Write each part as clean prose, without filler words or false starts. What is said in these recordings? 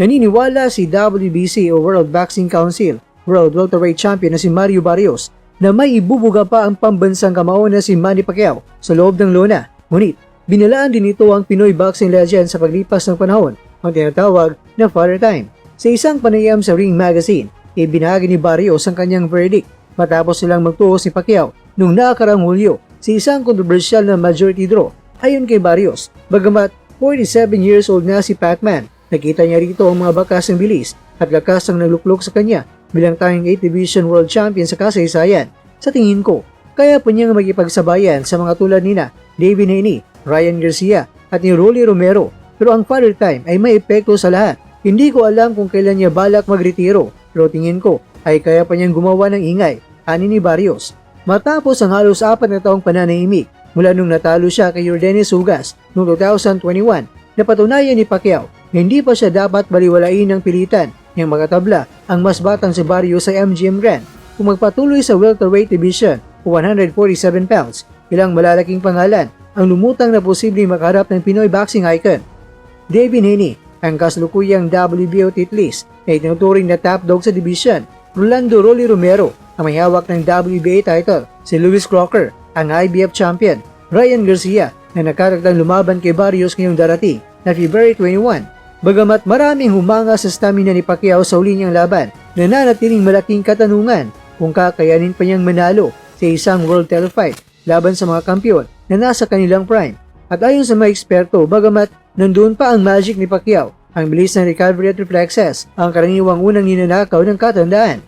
Naniniwala si WBC o World Boxing Council World Welterweight Champion na si Mario Barrios na may ibubuga pa ang pambansang kamao na si Manny Pacquiao sa loob ng lona. Ngunit, binalaan din ito ang Pinoy boxing legend sa paglipas ng panahon, ang tinatawag na Father Time. Sa isang panayam sa Ring Magazine, ibinahagi ni Barrios ang kanyang verdict matapos silang magtuos ni Pacquiao noong nakaraang Hulyo sa isang kontrobersyal na majority draw. Ayon kay Barrios, bagamat 47 years old na si Pacman, nakita niya rito ang mga bakas ng bilis at lakas ang nagluklok sa kanya bilang tanging 8 Division World Champion sa kasaysayan. Sa tingin ko, kaya pa niyang magipagsabayan sa mga tulad nina David Haney, Ryan Garcia at ni Rolly Romero. Pero ang Father Time ay may epekto sa lahat. Hindi ko alam kung kailan niya balak magretiro, pero tingin ko ay kaya pa niyang gumawa ng ingay, ani ni Barrios. Matapos ang halos 4 na taong pananahimik mula nung natalo siya kay Yordenis Ugas noong 2021, napatunayan ni Pacquiao na hindi pa siya dapat baliwalain ng pilitan niyang makatabla ang mas batang si Barrios sa MGM Grand kung magpatuloy sa welterweight division o 147 pounds. Ilang malalaking pangalan ang lumutang na posibleng makaharap ng Pinoy boxing icon. David Haney, ang kasalukuyang WBO titleist na itinuturing na top dog sa division. Rolando Rolly Romero, ang may hawak ng WBA title. Si Louis Crocker, ang IBF champion. Ryan Garcia, na nakaragdang lumaban kay Barrios ngayong darating na February 21. Bagamat maraming humanga sa stamina ni Pacquiao sa uli niyang laban, nananatiling malaking katanungan kung kakayanin pa niyang manalo sa isang world title fight laban sa mga kampiyon na nasa kanilang prime. At ayon sa mga eksperto, bagamat nandoon pa ang magic ni Pacquiao, ang bilis ng recovery at reflexes, ang karaniwang unang ninanakaw ng katandaan.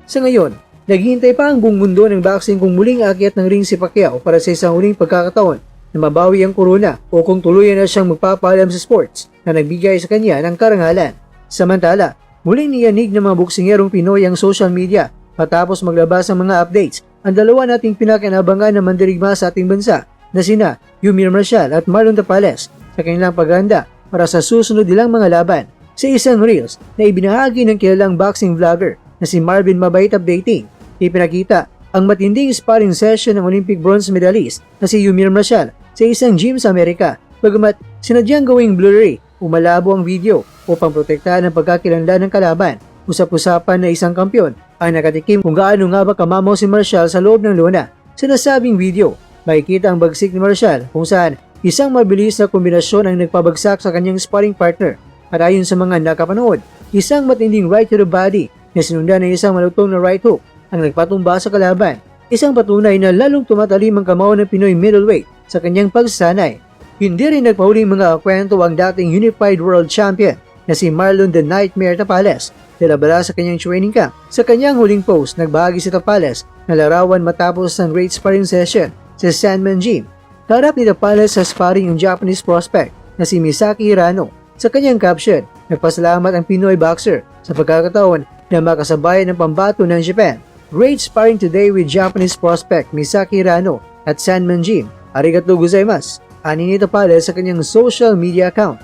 Sa ngayon, naghihintay pa ang buong mundo ng boxing kung muling aakyat ng ring si Pacquiao para sa isang uling pagkakataon na mabawi ang korona o kung tuluyan na siyang magpapaalam sa sports na nagbigay sa kanya ng karangalan. Samantala, muling niyanig ng mga boksingerong Pinoy ang social media matapos maglabas ng mga updates ang dalawa nating pinakinabangan na mandirigma sa ating bansa na sina Yumir Marshall at Marlon Tapales sa kanilang paghahanda para sa susunod nilang mga laban. Sa isang reels na ibinahagi ng kilalang boxing vlogger na si Marvin Mabait Updating, ipinakita ang matinding sparring session ng Olympic bronze medalist na si Yumir Marshall sa isang gym sa Amerika. Bagamat sinadyang gawing blurry, umalabo ang video upang protektahan ang pagkakilanlan ng kalaban. Usap-usapan na isang kampyon ang nakatikim kung gaano nga ba kamamaw si Marshall sa loob ng lona. Sa nasabing video, makikita ang bagsik ni Marshall kung saan isang mabilis na kombinasyon ang nagpabagsak sa kanyang sparring partner. At ayon sa mga nakapanood, isang matinding right to the body na sinundan ng isang malutong na right hook ang nagpatumba sa kalaban. Isang patunay na lalong tumatalim ang kamao ng Pinoy middleweight sa kanyang pagsasanay. Hindi rin nagpahuling mga kwento ang dating Unified World Champion na si Marlon the Nightmare Tapales. Nilabala sa kanyang training camp. Sa kanyang huling post, nagbahagi si Tapales na larawan matapos ang great sparring session sa Sandman Gym. Harap ni Tapales sa sparring ang Japanese prospect na si Misaki Hirano. Sa kanyang caption, nagpasalamat ang Pinoy boxer sa pagkakataon na makasabayan ng pambato ng Japan. Great sparring today with Japanese prospect Misaki Hirano at Sandman Gym. Arigatou gozaimasu, ani ni Tapales sa kanyang social media account.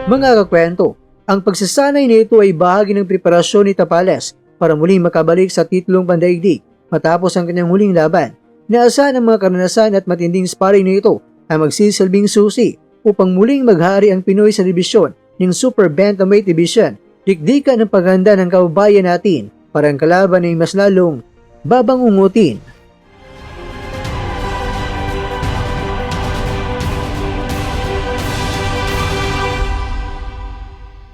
Mga kakwento, ang pagsasanay nito ay bahagi ng preparasyon ni Tapales para muling makabalik sa titlong pandaigdig matapos ang kanyang huling laban. Inaasahan ang mga karanasan at matinding sparring nito ay magsisilbing susi upang muling maghari ang Pinoy sa dibisyon ng Super Bantamweight Division. Dikdikan ng paghanda ng kababayan natin para ang kalaban ay mas lalong babangungutin.